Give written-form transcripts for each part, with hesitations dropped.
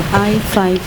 I5.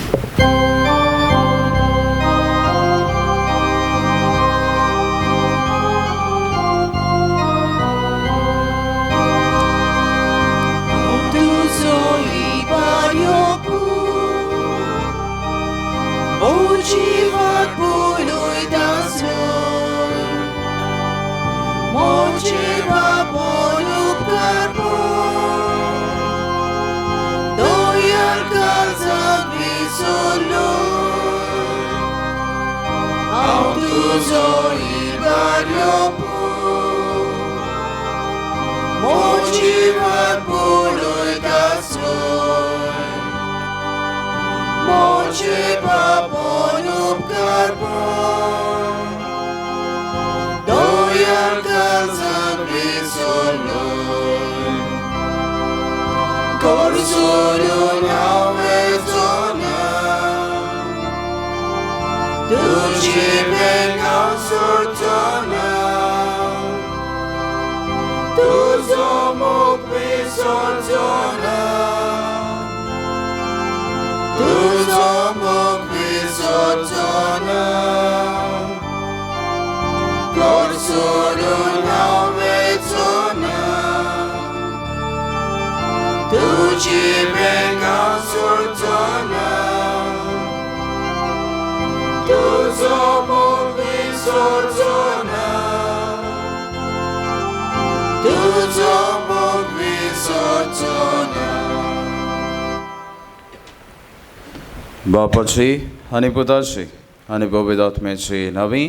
बापाची आणि पुताची आणि पवित्र आत्म्याची नवी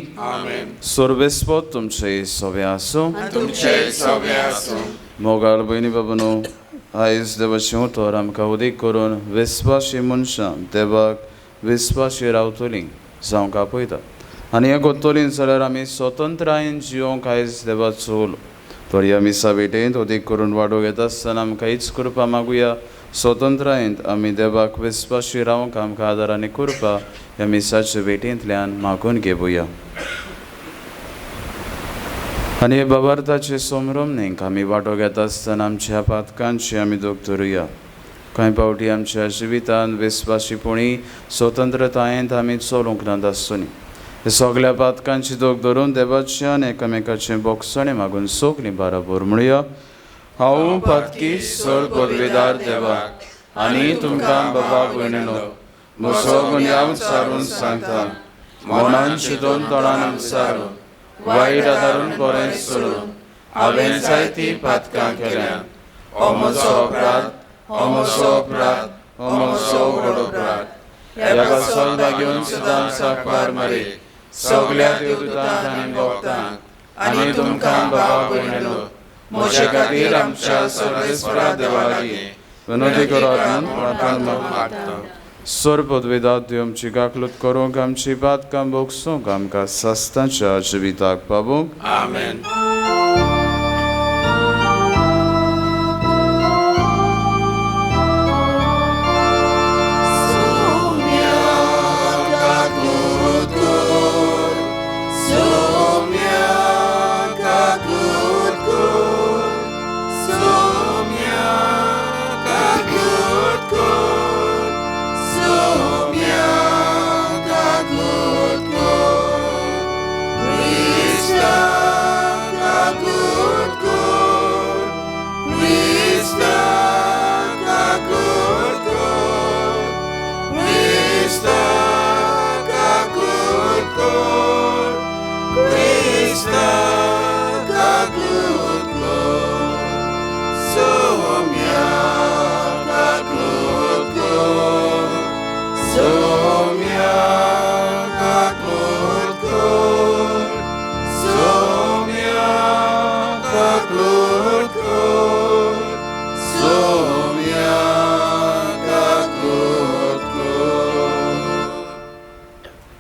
सोर्बेस्पो तुमचे सोबे आसूं मोगाल बहिणी बाबनो आयज देवाची उतर आमकां उदीक करून विस्वासी मनशां देवाक विस्वासी रावतलीं जावंक आपयता आनी हें कोत्तलीं जाल्यार आमी स्वतंत्रायेन जिवंक आयज देवाचो उलो तर ह्या मिसा भेटेंत उदीक करून वाडो घेता आसतना आमकां हीच कृपा मागुया स्वतंत्रायेंत आमी देवाक विस्वासी रावंक आमकां आदार आनी कृपा ह्या मिसाचे भेटेंतल्यान मागून घेवया आनी हे बाबार्थाचे सोमरमणेक आमी वांटो घेता आसतना आमच्या पातकांची आमी दूख धरुया कांय फावटी आमच्या जिवितांत विस्वासीपणी स्वतंत्रतायेंत आमी चलूंक नासतलीं हे सगळ्या पातकांची दूख धरून देवाच्यान एकामेकाचें बोगसणें मागून सगलीं बाराबर म्हणुया हांव पातकी सर पदवीदार देवाक आनी तुमकां बाबा भयणीनो म्हजो गुन्यांव विचारून सांगता मनान चिंतून तोंडान विचारून वायट आदारून बरें सोडून हांवें जायतीं पातकां केल्यात हो म्हजो अपराध हो म्हजो अपराध हो म्हजो व्हड अपराध ह्या गजाल घेवन सदां साकवार मारी सगळ्या देवदूतांक आनी भक्तांक आनी तुमकां बाबा भयणीनो म्हजे खातीर आमच्या सर्वेस्परा देवा लागीं विनंती करात म्हूण प्रार्थना मागता सर पदवीदार देव आमची गाकलूत करूंक आमची पातकां भोगसूंक आमकां सस्ताच्या जिविताक पावूंक आमेन.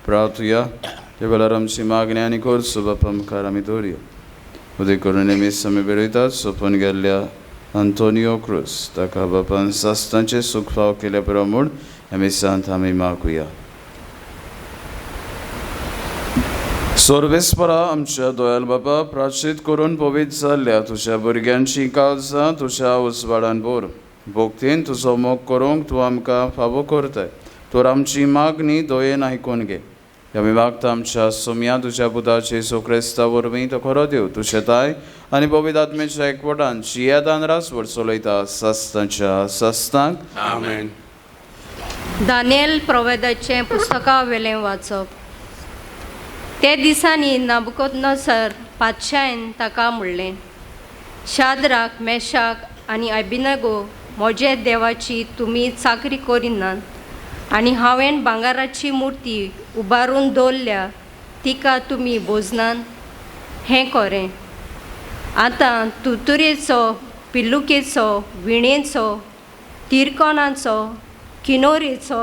प्रार्थुया हे वेळार आमची मागणी आनी करचो बापा मुखार आमी दवरया उदीक करून नेमीस आमी बेरयतात सोपून गेल्ल्या अंतोनियो क्रूस ताका बापान सास्तांचे सूख फाव केल्या प्रमाण ह्या मिसांत आमी मागुया. सर्वेस्परा आमच्या दोयाल बाबा प्राश्चित करून पवित्र जाल्ल्या तुज्या भुरग्यांची काळजां तुज्या उजवाडान भर भोगतीन तुजो मोग करूंक तूं आमकां फावो करताय. तर आमची मागणी दोयेन आयकून घे. आमी मागता आमच्या सोम्या तुज्या पुताचे येसू क्रिस्ता वरवीं तो खरो देव तुजेताय आनी पवित्र आत्मेच्या एकवटान जियेदान रासवड चलयता सस्तांच्या सस्तांक. आमेन. दानियल प्रवेदाचें पुस्तका वेलें वाचप. ते दिसांनी नबुकदनेस्सर पातशायन ताका म्हणलें, शाद्राक, मेशाक आनी अबेदनेगो, म्हजे देवाची तुमी चाकरी करिनात आनी हांवें भांगाराची मुर्ती उबारून दवरल्या तिका तुमी भोजनात. हें खरें. आतां तुतुरेचो, पिल्लुकेचो, विणेचो, तिरकोणाचो, किनोरेचो,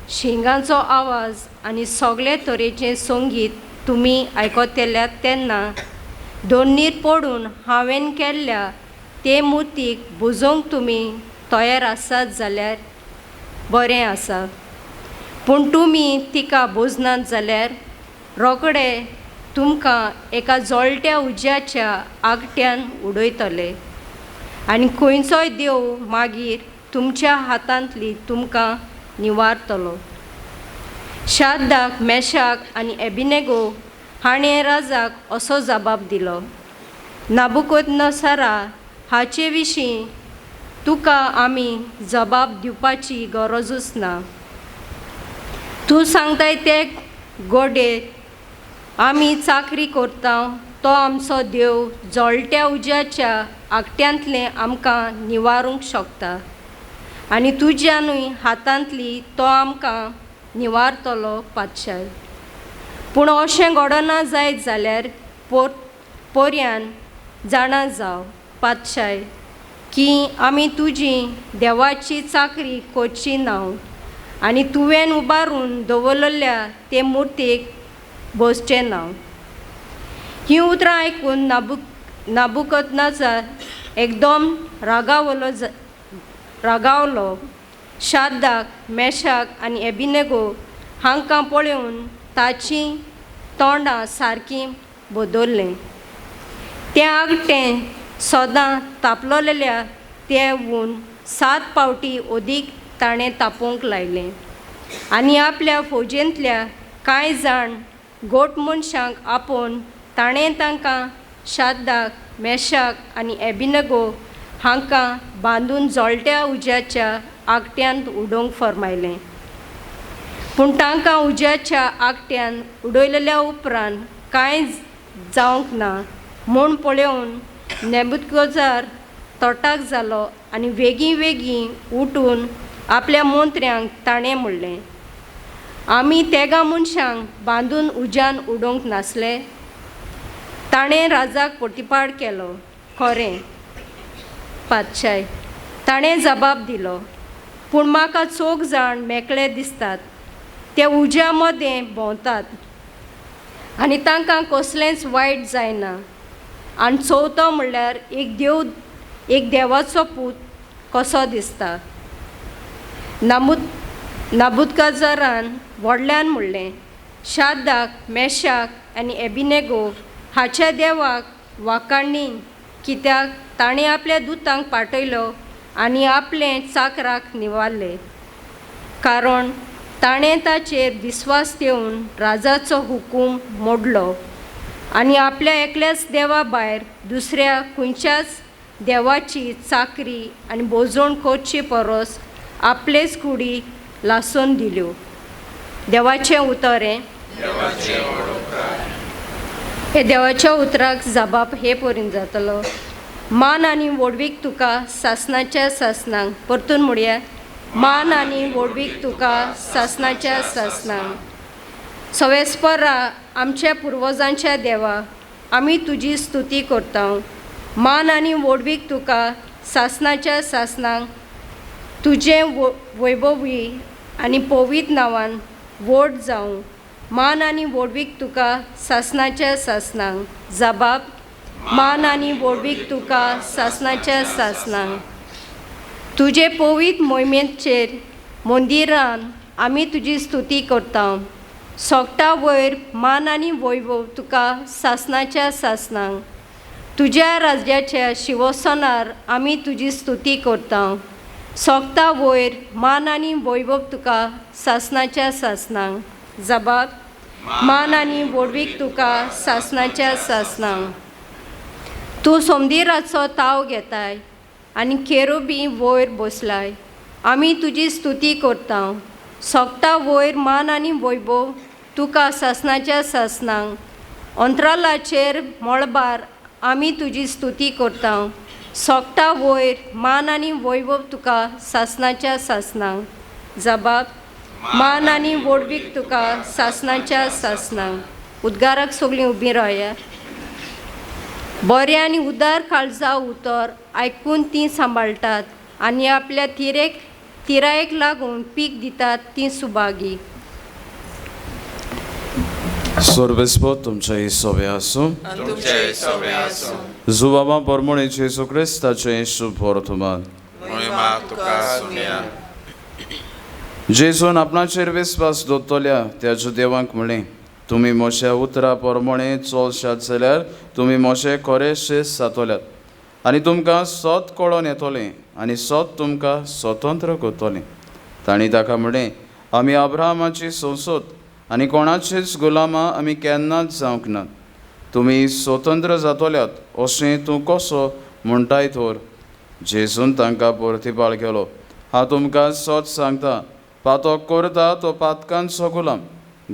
शिंगांचो आवाज आनी सगळे तरेचें संगीत तुमी आयकतल्यात तेन्ना दोनीर पडून हांवें केल्ल्या ते मुर्तीक बुजोवंक तुमी तयार आसात जाल्यार बरें आसा. पूण तुमी तिका बुजनात जाल्यार रोखडे तुमकां एका जळट्या उज्याच्या आगट्यान उडयतले आनी खंयचोय देव मागीर तुमच्या हातांतली तुमकां निवारतलो. शाद्राक, मेशाक आनी अबेदनेगो हाणें राजाक असो जबाब दिलो, नबुकदनेस्सरा, हाचे विशीं तुका आमी जबाब दिवपाची गरजूच ना. तूं सांगताय ते गोडे आमी चाकरी करता तो आमचो देव जळट्या उज्याच्या आगट्यांतलें आमकां निवारूंक शकता आनी तुज्यानूय हातांतली तो आमकां निवारतलो पातशाय. पूण अशें घडना जायत जाल्यार पर्यान जाणा जाव पातशाय की आमी तुजी देवाची चाकरी करची ना आनी तुवें उबारून दवरलेल्या ते मुर्तेक बसचें ना. हीं उतरां आयकून नबुकदनेस्सर एकदम रागावलो. शाद्राक, मेशाक आनी अबेदनेगो हांकां पळोवन ताचीं तोंडां सारकीं बदल्लीं. तें आगटें सदां तापलोलेल्या तें 7 पावटी अदीक ताणें तापोवंक लायलें आनी आपल्या फौजेंतल्या कांय जाण गोट मनशांक आपोवन ताणें तांकां शाद्राक, मेशाक आनी अबेदनेगो हांकां बांदून जळट्या उज्याच्या आगट्यांत उडोवंक फर्मायलें. पूण तांकां उज्याच्या आगट्यान उडयलेल्या उपरांत कांय जावंक ना म्हूण पळोवन नेबुकदनेस्सर तोटाक जालो आनी वेगीं उठून आपल्या मंत्र्यांक ताणें म्हणलें, आमी तेगा मनशांक बांदून उज्यान उडोवंक नासले. ताणें राजाक प्रतिपाड केलो. खरें पातशाय, ताणें जबाब दिलो. पूण म्हाका 4 जाण मेकळे दिसतात. ते उज्या मदें भोंवतात आनी तांकां कसलेंच वायट जायना. आनी चवथो म्हणल्यार एक देवाचो पूत कसो दिसता. नबुकदनेस्सरान व्हडल्यान म्हणलें, शाद्राक, मेशाक आनी अबेदनेगो हाच्या देवाक वाखाणणी, कित्याक ताणें आपल्या दुतांक पाठयलो आनी आपले चाकराक निवारले. कारण ताणें ताचेर विस्वास ठेवून राजाचो हुकूम मोडलो आनी आपल्या एकल्याच देवा भायर दुसऱ्या खंयच्याच देवाची चाकरी आनी बोजवण करची परस आपलेच कुडी लासून दिल्यो. देवाचें उतर हे देवाच्या उतराक जबाब हे परीन जातलो. मान आनी व्हडवीक तुका सासणाच्या सासणांक. परतून म्हणया, मान आनी व्हडवीक तुका सासणाच्या सासणांक. सवेस्परा आमच्या पुर्वजांच्या देवा, आमी तुजी स्तुती करता. मान आनी व्हडवीक तुका सासणाच्या सासणांक. तुजें वैभवी आनी पवित्र नांवान व्हड जावं. मान आनी व्हडवीक तुका सासणाच्या सासणांक. जबाब, मान आनी व्हडवीक तुका सासणाच्या सासणांक. तुजे पवित्र मोहिमेचेर मंदिरान आमी तुजी स्तुती करता. सोगटा वयर मान आनी वैभव तुका सासणाच्या सासणांक. तुज्या राज्याच्या शिवसनार आमी तुजी स्तुती करता. सोगता वयर मान आनी वैभव तुका सासणाच्या सासणांक जबाब मान आनी वडवीक तुका सासणाच्या सासणांक तूं सोमदिराचो ताव घेताय आनी केरुबी वयर बसलाय आमी तुजी स्तुती करता सोगता वयर मान आनी वैभव तुका सासणाच्या सासणांक अंतरालाचेर मळबार आमी तुजी स्तुती करता सोगता वयर मान आनी वैभव तुका सासणाच्या सासणांक जबाब मान आनी वडवीक तुका सासणाच्या सासणांक उद्गाराक सगळीं उबीं रावया बरें आनी उदार काळजा उतर आयकून तीं सांबाळटात आनी आपल्या तिरायेक लागून पीक दितात तीं सुभागी Sorvespot तुमचे सोबे आसूं जुबाबा परमोणे जेसू क्रिस्ताचे शुभ वर्तमान जेसून आपणाचेर विस्वास दवरतल्या त्याच्या देवांक म्हळें तुमी मोशे उतरा परमोणे चलशात जाल्यार तुमी मोशे खरेशे जातोल्यात आनी तुमकां सोत कळोन येतोलें आनी सोत तुमकां स्वतंत्र करतलें तांणी ताका म्हळें आमी अब्राहमाची संसद आनी कोणाचेच गुलामां आमी केन्नाच जावंक नात तुमी स्वतंत्र जातोल्यात अशें तूं कसो म्हणटाय तर जेसून तांकां प्रतिपाळ केलो हांव तुमकां सोत सांगता पातो करता तो पातकांचो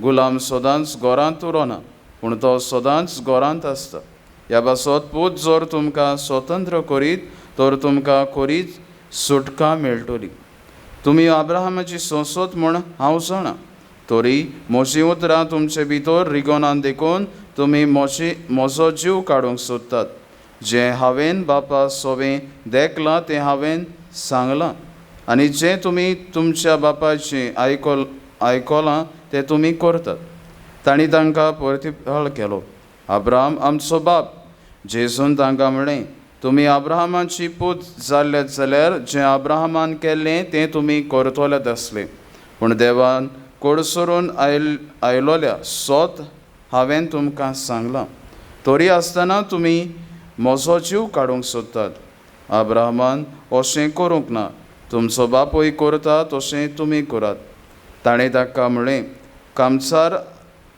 गुलाम सदांच घरांत उरोना पूण तो सदांच घरांत आसता ह्या पासत पूत जर तुमकां स्वतंत्र करीत तर तुमकां खरीच सुटका मेळटली तुमी अब्राहमाची संसद म्हूण हांव जाणा तरी मोशी उतरां तुमचे भितर रिगोनान देखून तुमी म्हजो जीव काडूंक सोदतात जें हांवें बापा सोबें देखलां तें हांवें सांगलां आनी जें तुमी तुमच्या बापाचें आयकलां तें तुमी करतात तांणी तांकां प्रतिपाळ केलो अब्राहम आमचो बाप जेसून तांकां म्हळें तुमी अब्राहमाची पूत जाल्लेत जाल्यार जें अब्राहमान केल्लें तें तुमी करतलेच आसले पूण देवान कोडसरून आयलोल्या सोत हांवें तुमकां सांगलां तरी आसतना तुमी म्हजो जीव काडूंक सोदतात अब्राहमान अशें करूंक ना तुमचो बापूय करता तशें तुमी करात ताणें ताका म्हळें कामसार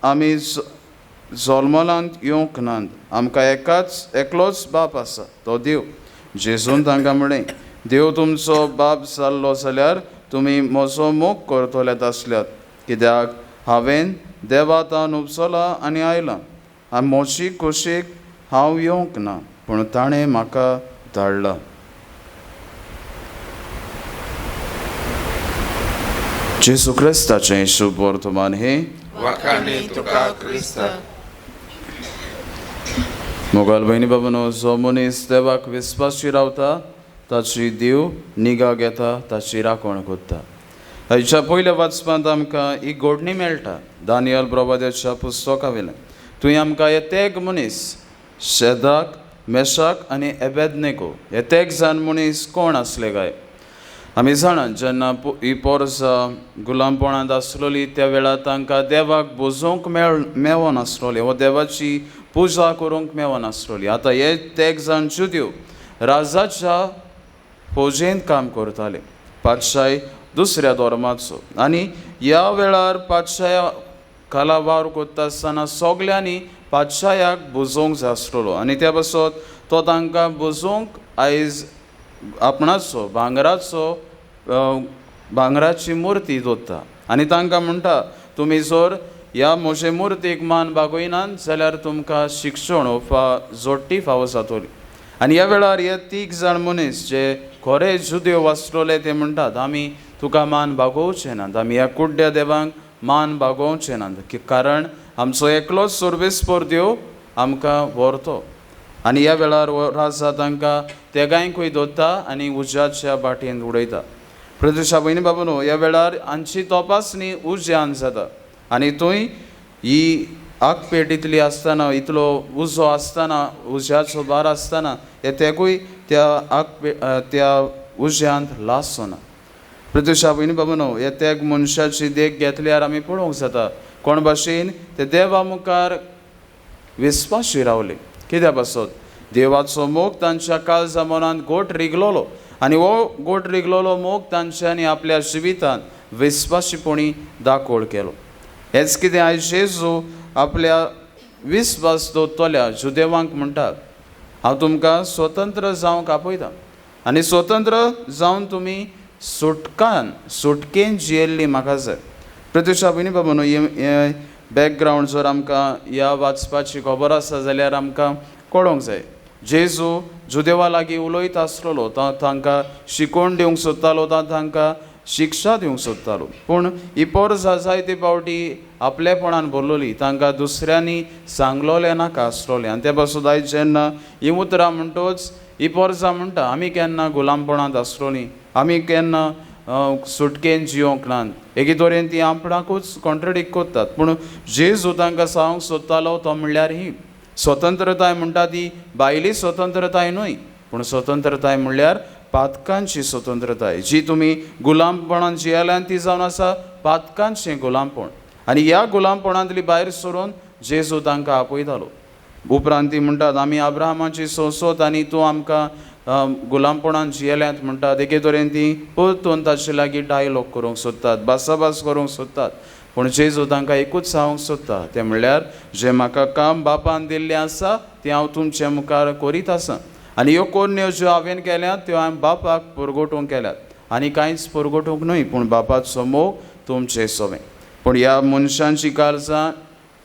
आमी जल्मलांत येवंक नात आमकां एकलोच बाप आसा तो देव जेसून तांकां म्हळें देव तुमचो बाप जाल्लो जाल्यार तुमी म्हजो मोग करतलेत आसल्यात कित्याक हांवें देवातान उपसला आनी आयलां आनी म्हजी खोशेक हांव येवंक ना पूण ताणें म्हाका धाडला जेसू क्रिस्ताचें शुभ वर्तमान हे मोगाल भयणी बाबांनो जो मनीस देवाक विस्वासी रावता ताची देव निगा घेता ताची राखण करता हाच्या पयल्या वाचपांत आमकां ही घडणी मेळटा दानियल प्रवाद्याच्या पुस्तका वयल्यान थंय आमकां येतेक मनीस शेदाक मेशाक आनी एबेदनेगो येतेक जाण मनीस कोण आसले काय आमी जाणात जेन्ना ही पोरसां गुलामपणांत आसलोली त्या वेळार तांकां देवाक बुजोवंक मेळनासलोलें वा देवाची पुजा करूंक मेळनासलोली आतां हे तेग जाण जुद्यो राजाच्या फौजेंत काम करताले पातशाय दुसऱ्या धर्माचो आनी ह्या वेळार पातशाया कालावार करता आसतना सगल्यांनी पातशायाक बुजोवंक जाय आसलोलो आनी त्या पासत तो तांकां बुजोवंक आयज आपणाचो भांगराची मुर्ती दवरता आनी तांकां म्हणटा तुमी जर ह्या म्हजे मुर्तीक मान बागयनात जाल्यार तुमकां शिक्षण जोडटी फावो जातली आनी ह्या वेळार हे 3 जाण मनीस जे खरे जुद्यो वाचलोले ते म्हणटात आमी तुका मान बागोवचे नात आमी ह्या कुड्ड्या देवांक मान बागोवचे नात कारण आमचो एकलोच सर्वेस्पर देव आमकां व्हरतो आनी ह्या वेळार राजा तांकां तेगांयकूय दवरता आनी उज्याच्या बाटयेंत उडयता प्रदुशा भयणी बाबांनो ह्या वेळार हांची तपासणी उज्यान जाता आनी थंय ही आग पेटींतली आसतना इतलो उजो आसतना उज्याचो बार आसतना तेकूय त्या उज्यांत लासचो ना प्रदुशा भयणी बाबांनो हे तेग मनशाची देख घेतल्यार आमी पळोवंक जाता कोण भाशेन ते देवा मुखार विस्वासी रावले कित्या पासत देवाचो मोग तांच्या काळजा मनांत घोट रिगलोलो आनी हो गोट रिगलोलो मोग तांच्यांनी आपल्या जिवितांत विस्वासीपणी दाखोळ केलो. हेच कितें आयज जेजू आपल्या विस्वास दवरतल्या जुदेवांक म्हणटात, हांव तुमकां स्वतंत्र जावंक आपयता आनी स्वतंत्र जावन तुमी सुटकेन जियेल्ली म्हाका जाय. प्रत्युशा भयणी बाबून हे बॅकग्रावंड जर आमकां ह्या वाचपाची खबर आसा जाल्यार आमकां कळोंक जाय. जेजू जुदेवा लागीं उलयत आसलेलो, तांकां शिकोवन दिवंक सोदतालो, तांकां शिक्षा दिवंक सोदतालो. पूण ही पोरसां जायते फावटी आपलेपणान बोललोली, तांकां दुसऱ्यांनी सांगलोलें नाका आसलोलें. आनी ते पासून आयज जेन्ना ही उतरां म्हणटोच ही पोरसां म्हणटा आमी केन्ना गुलामपणांत आसलोलीं, आमी केन्ना सुटकेन जियोंक नात. एके तरेन ती आपणाकूच कॉन्ट्रडिक्ट कोत्तात. पूण जेजू तांकां सांगूंक सोदतालो तो म्हणल्यार ही स्वतंत्रताय म्हणटा ती भायली स्वतंत्रताय न्हय, पूण स्वतंत्रताय म्हणल्यार पातकांची स्वतंत्रताय. जी तुमी गुलामपणान जियेल्यान ती जावन आसा पातकांचें गुलामपण. आनी ह्या गुलामपणांतली भायर सरून जेजू तांकां आपयतालो. उपरांत ती म्हणटात आमी अब्राहमाची सोंसोत आनी तूं आमकां गुलामपणान जियेल्यांत म्हणटात. एके तरेन ती परतून ताचे लागीं डायलॉग करूंक सोदतात, भासाभास करूंक सोदतात. पूण जेजू तांकां एकूच सांगूंक सोदता, तें म्हणल्यार जें म्हाका काम बापान दिल्लें आसा तें हांव तुमचे मुखार करीत आसां. आनी ह्यो कोन्यो ज्यो हांवें केल्यात त्यो हांवें बापाक परगटूंक केल्यात. आनी कांयच परगटूंक न्हय, पूण बापाचो मोग तुमचें सोबें. पूण ह्या मनशांची काळजां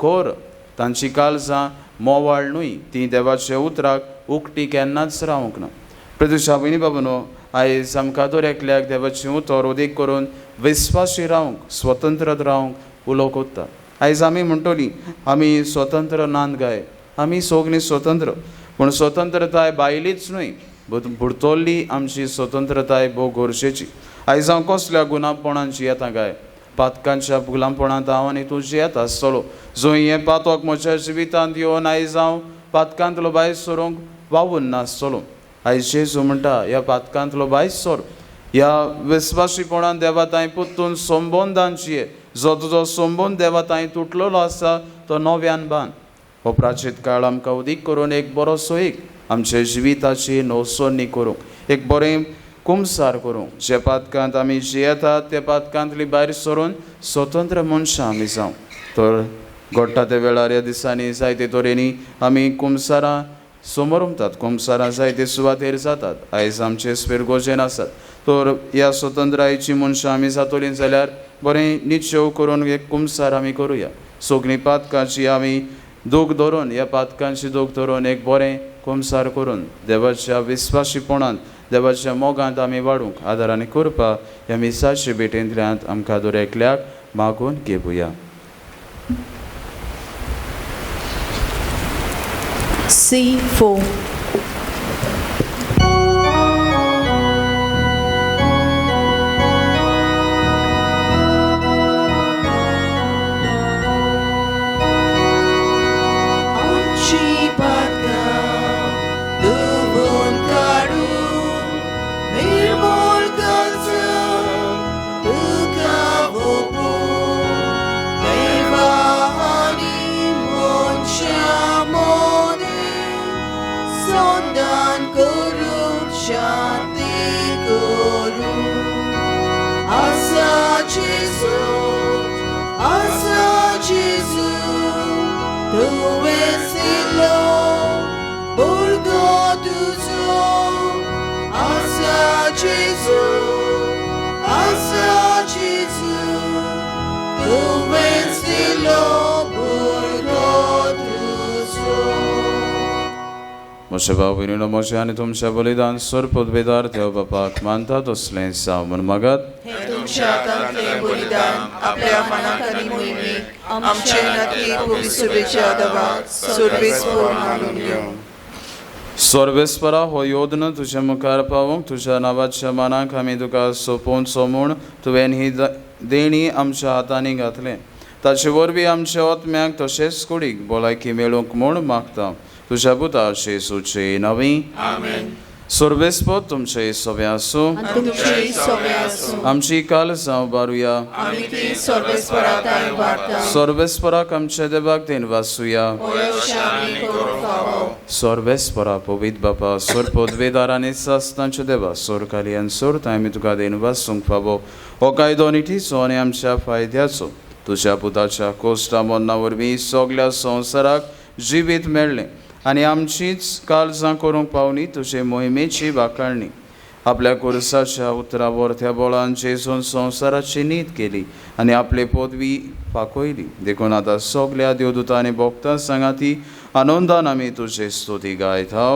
खोर, तांची काळजां मोवाळ न्हय, ती देवाच्या उतराक उक्ती केन्नाच रावंक ना. प्रत्युशा भयणी बाबूनो, आयज आमकां दर एकल्याक देवाचें उतर उदेक करून विस्वासी रावंक, स्वतंत्र रावंक उलो कोत्ता. आयज आमी म्हणटलीं आमी स्वतंत्र नात गाय, आमी सगळीं स्वतंत्र. पूण स्वतंत्रताय भायलीच न्हय, भितरली आमची स्वतंत्रताय भोव गरजेची. आयज हांव कसल्या गुलामपणान जियेता गाय, पातकांच्या गुलामपणांत हांव आनी तूं जियेत आसतलो. जंय हें पातक म्हज्या जिवितांत येवन आयज हांव पातकांतलो भायर सरूंक वावून नासतलो. आयज जेजू म्हणटा ह्या पातकांतलो भायर सर, ह्या विस्वासीपणान देवाताय पुतून संबंदान जिये. जो तुजो संबंद देवाताय तुटलेलो आसा तो नव्यान बांद. हो प्राचीत काळ आमकां उदीक करून एक बरोसो आमच्या जिविताची नवसोनी करूंक, एक बरें कुमसार करूंक. जे पातकांत आमी जियेतात ते पातकांतली भायर सरून स्वतंत्र मनशां आमी जावं. तर घडटा त्या वेळार ह्या दिसांनी जायते तरेनी आमी कुमसारां समोरुमतात, कुमसारां जायते सुवातेर जातात. आयज आमचे स्पिरगोजेन आसात. तर ह्या स्वतंत्रायेची मनशां आमी जातलीं जाल्यार बरें निश्चय करून एक कुमसार आमी करुया. सगळीं पातकांची आमी दूख धरून, ह्या पातकांची दूख धरून एक बरें कुमसार करून देवाच्या विस्वासीपणान, देवाच्या मोगांत आमी वाडूंक आदार आनी कृपा ह्या मिसाचे भेटेंतल्यान आमकां दर एकल्याक मागून घेवया. C4. म्हज्या भाव भयणीनो, म्हजें आनी तुमचें बलिदान स्वरूप उद्वेदार देव बापाक मानता तसलें जावं म्हूण मागात. तुमच्या हातांतलें बलिदान आपल्या मनाक आनी मोहिमेक आमचे नाती पवित्रतेच्या दबाक सर्वेस्पर मानून घेवं. सर्वेस्परा हो योदन तुज्या मुखार पावूंक तुज्या नांवाच्या मानाक आमी तुका सोंपोवचो म्हूण तुवें ही देणी आमच्या हातांनी घातलें. ताचे वरवीं आमच्या आत्म्याक तशेंच कुडीक भलायकी मेळूंक म्हूण मागता. तुझ्या पुता जेजूचे नांवी सर्वेस्पर तुमचे सोबे आसूं. आमची काळजां उबारुया. सर्वेस्पराक आमच्या देवाक then वाचुया. Sorvespora povit bapa sor podvedaranis sasnanche deva sor kalian sor taimi tuka denuva sungpavo o kaidoniti sone amcha faidyaso तुझ्या पुताच्या कोष्टामोन्ना वरवीं सगळ्या संवसाराक जिवीत मेळ्ळें आनी आमचीच काळजां करूंक पावली तुजे मोहिमेची वाखाणणी आपल्या कुर्साच्या उतरावर त्या बोळान जेजून संवसाराची नीत केली आनी आपले पदवी पाकयली देखून आतां सगळ्या देवदूतांनी भोगतां सांगाती आनंदान आमी तुजे स्तुती गायता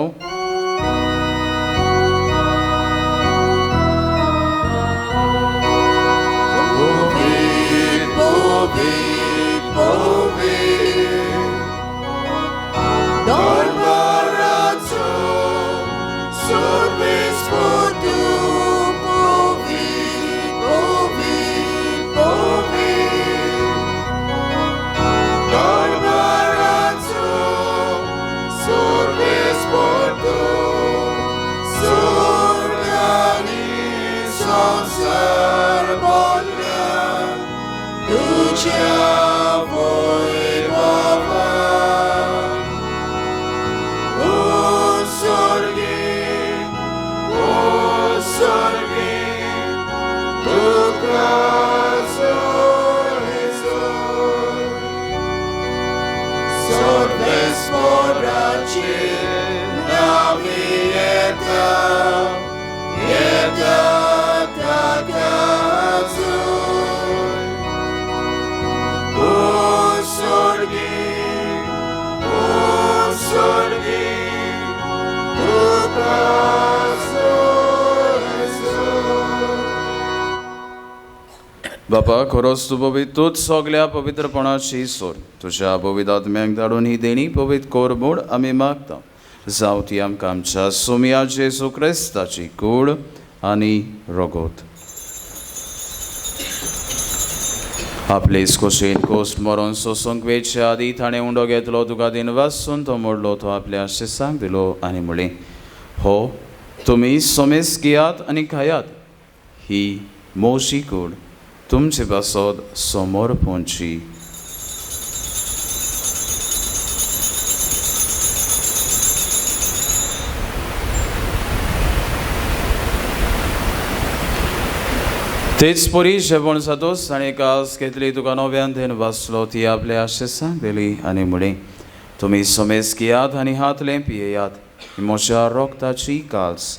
बापा खरोच तूं पवित्र तूच सगळ्या पवित्रपणाची सोर तुझ्या पवित्र आत्म्याक धाडून ही देणी पवित्र कोर म्हूण आमी मागता जावं ती आमकां आमच्या सुमया जेजू क्रिस्ताची कूड आनी रगत आपले इस्कोशेन कोस्ट मरोन सोसूंक वेचे आदी ताणें उंडो घेतलो तुका दिन वाचून तो मोडलो तो आपल्या शिसांक दिलो आनी म्हळें हो तुमी सोमेस घेयात आनी खायात ही मोशी कूड तुमचे बसोद समोर पोंची तेच परी जेवण जातोच ताणें कास घेतली तुका नव्यान देन वाचलो ती आपल्या आशिसांक दिली आनी म्हळें तुमी सोमेस घेयात आनी हातलें पियेयात म्हज्या रोगताची काल्स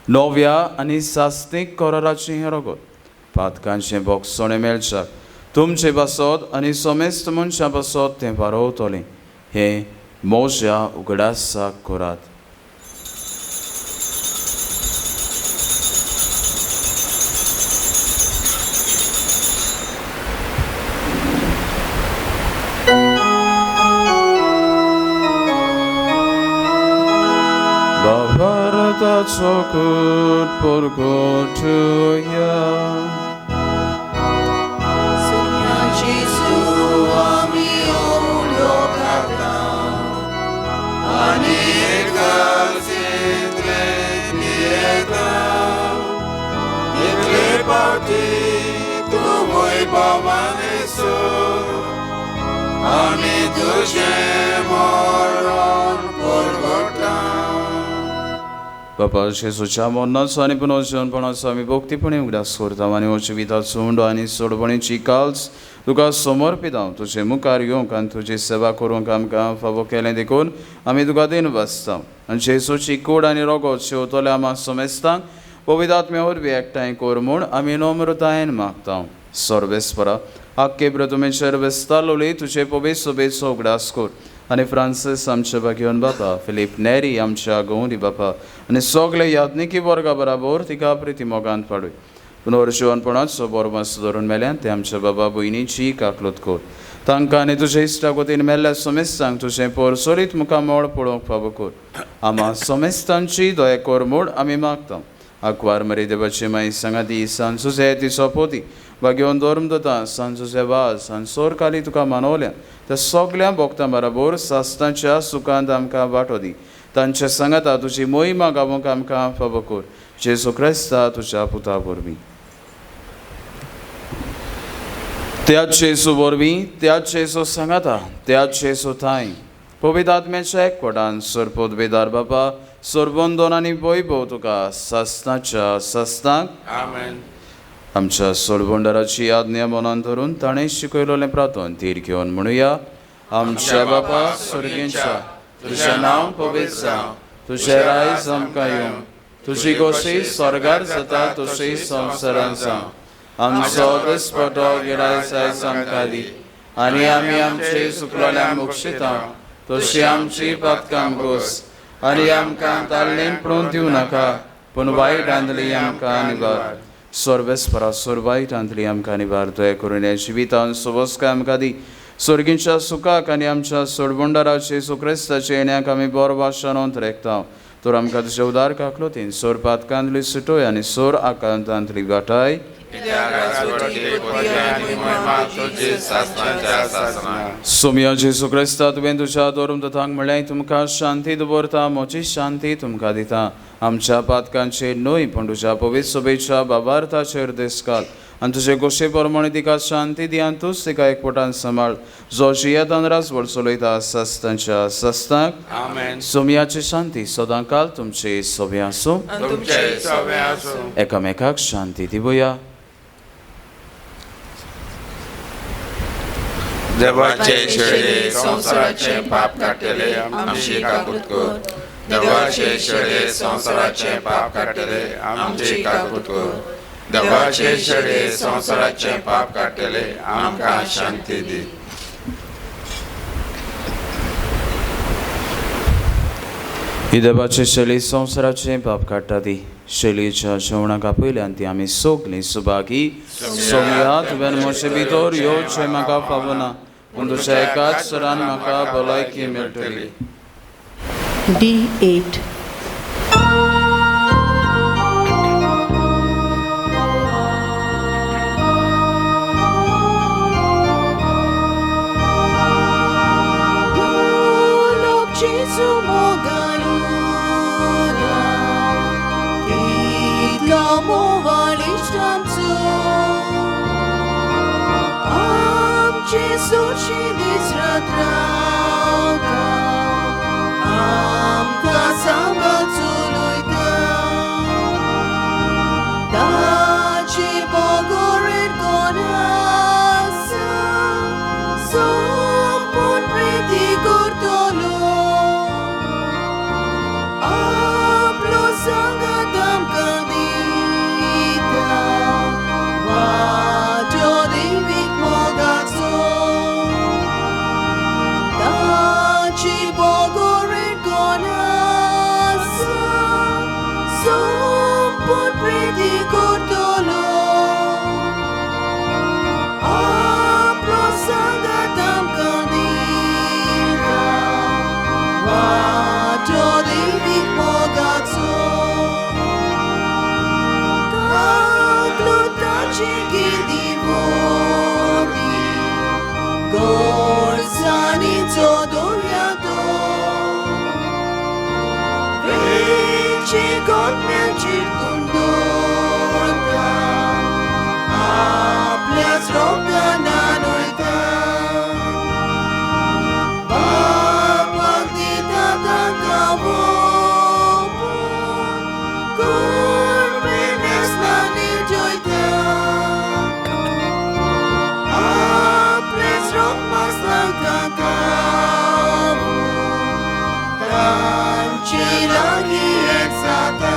नव्या आनी सास्तीक कराराची हें रगत पातकांचे बोगसोणे मेळच्याक तुमचे बसोद आनी सोमेस्त मनशा बसोद तें वारोवतलें हें म्हज्या उगडासाक करात Bavartaco kut purgotuja Sogna Gesù ami uliokata Anika zingle pieta Nikle pauti tu voi pavanesu Ami tuje moron purgotam बापा जेजूच्या मोन्नाचो आनी पुनर्जन्मपणाचो आमी भोक्तीपणी उगडास करता आनी हो जिविताचो उंडो आनी सोडपणीची काल्स तुका समर्पित हांव तुजे मुखार येवंक आनी तुजी सेवा करूंक आमकां फावो केलें देखून आमी तुका दिन वाचता आनी जेजूची कूड आनी रगत शेवतले आमा सोमेस्तांक पवित्र आत्म्या वरवीं एकठांय कर म्हूण आमी नम्रतायेन मागता सर्वेस्परा आख्खे प्रथमेचेर वेस्तालोली तुजे पवित्र सोबेचो उगडास कर आनी फ्रांसीस आमचे भाग्यवन बापा फिलीप नेरी आमच्या गौरी बापा आनी सगळे यात्निकी वर्गा बराबर तिका प्रिती मोगान पाडूय पुनर्जीवनपणाचो बरोमास धरून मेल्यान ते आमच्या बाबा भयणीची काकलूत कर तांकां आनी तुजे इश्टागतीन मेल्ल्या सोमेस्तांक तुजें परसोरीत मुखामोळ पळोवंक फावो कर आमा सोमेस्तांची दया कर म्हूण आमी मागता आंकवार मरी देवाची माई सांगाती सांजुजे तिचो पोती भाग्यवन धर्मदता सांजुजे वास आनी सोरकाली तुका मानवल्या त्या सगळ्या भोगतां बराबर सासणाच्या सुखांत आमकां वांटो दी तांच्या सांगाता तुजी मोहिमा गावूंक आमकां फावो कर जेजू क्रिस्ता तुज्या पुता वरवीं त्याच जेजू वरवीं त्याच जेजू सांगाता त्याच जेजू थंय पवित्र आत्म्याच्या एकवटान सोरपोतबेदार बापा सोरबोंदोन आनी वैभव तुका सासनाच्या सासनाक Amen. आमच्या सोडबोंडाराची आज्ञा मनान धरून ताणें शिकयलोलें प्रार्थन तीर घेवन म्हणुया. आमच्या बापा स्वर्गींच्या तुजें नांव पवित्र जावं, तुजें रायज आमकां येवं, तुजी खोशी स्वर्गार जाता तशी संवसारांत जावं. आमचो दिसपटो गिरायज आयज आमकां दी आनी आमी आमचे चुकलोल्यांक बक्षिता तशी आमची पातकां घोस आनी आमकां ताळणेन पडून दिवं नाका पूण वायटांतली आमकां निबार. सोर्बेस्परा सोरवायटांतली आमकां निबार. दया करून ह्या जिवितान सुबोसका आमकां दी. स्वर्गींच्या सुखाक आनी आमच्या सोडबोंडाराचे सुक्रिस्ताचे येण्याक आमी बरो भाशेन रेखता. तर आमकां तुज्या उदार काकलोतीन सोर पातकांतली सुटोय आनी सोर आकांतांतली गाठाय. सोम्या जेसू क्रिस्ता तुवें तुज्या दोरून दोतांक म्हणलें तुमकां शांती दवरता, म्हजी शांती तुमकां दिता. आमच्या पातकांचेर न्हय पूण तुज्या पवित्र सोबेच्या बाबार्थाचेर दीस घाल आनी तुजे गोशे प्रमाणे तिका शांती दी आनी तूंच तिका एकवटान सांबाळ. जो जियेतान राजवट चलयता सस्तांच्या सस्तांक. Amen. सोम्याची शांती सदां काल तुमचे सोबे आसूं. तुमचे सोबे आसूं. एकामेकाक शांती दिवया. देवाचे शेळे संसाराचे पाप काडटले आमची काकूट कर. देवाचे शेळे संसाराचे पाप काडटले आमची काकूट कर. देवाचे शेळे संसाराचे पाप काडटले आमकां शांती दी. ही देवाची शेळी संसाराचे पाप काडटा ती. शेळयेच्या जेवणाक पयल्यान ती आमी सोगलीं सुभागी. सोम्या तुवें म्हजे भितर येवचें म्हाका फावना पूण तुज्या एकाच सरान म्हाका भलायकी मेळटली. D8. Cielagi exalta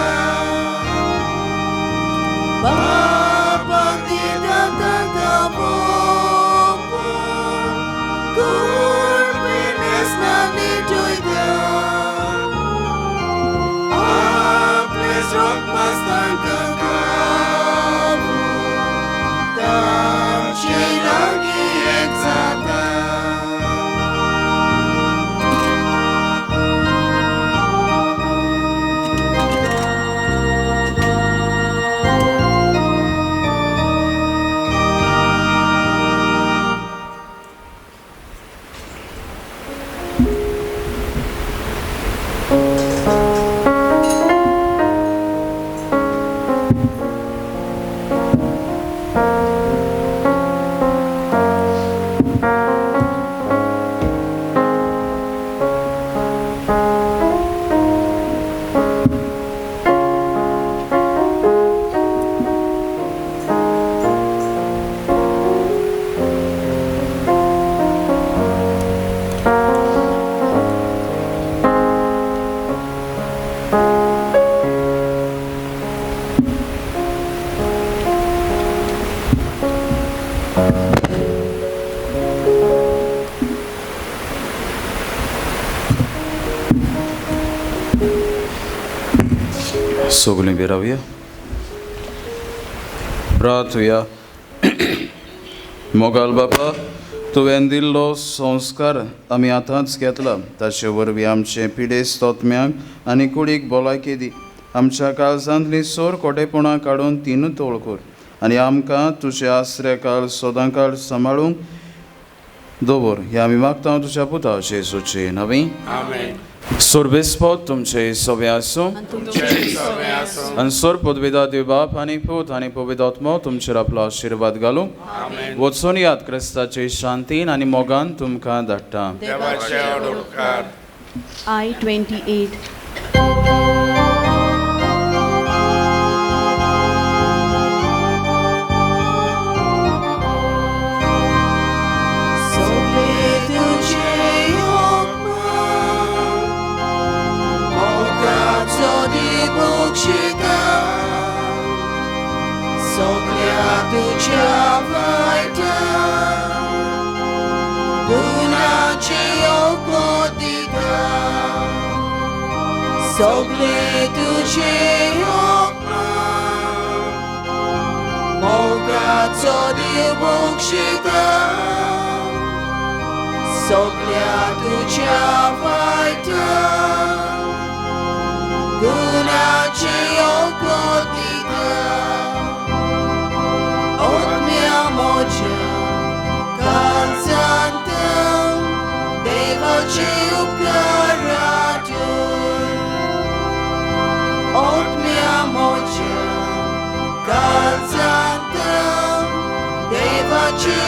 सगळीं बी रावया. प्रार्थुया. मोगाल बापा, तुवें दिल्लो संस्कार आमी आतांच घेतला, ताचे वरवीं आमचे पिडेस्त तोत्म्यांक आनी कुडीक भलायकी दी. आमच्या काळजांतली सोर कोटेपणां काडून तीन तोळ कर आनी आमकां तुजे आसरे काळ सदां काळ सांबाळूंक दवर. हें आमी मागता तुज्या पुता जेजूचे नवी. सोर्बेस्पोत तुमचे सवे आसूं आनी सोर पदविदा दिव बाप आनी पूत आनी पवित्रात्मो तुमचेर आपलो आशिर्वाद घालूं. वचून याद क्रिस्ताचे शांतीन आनी मोगान तुमकां धाडटा. I-28. Tudzia wajta, Dunaci okodita, Sogle tudzie okna, Moga co di Bóg szyta, Sogle tudzia wajta, Dunaci okodita, Kalzantım, devaci upkaratul. Od mea mocia, kalzantım, devaci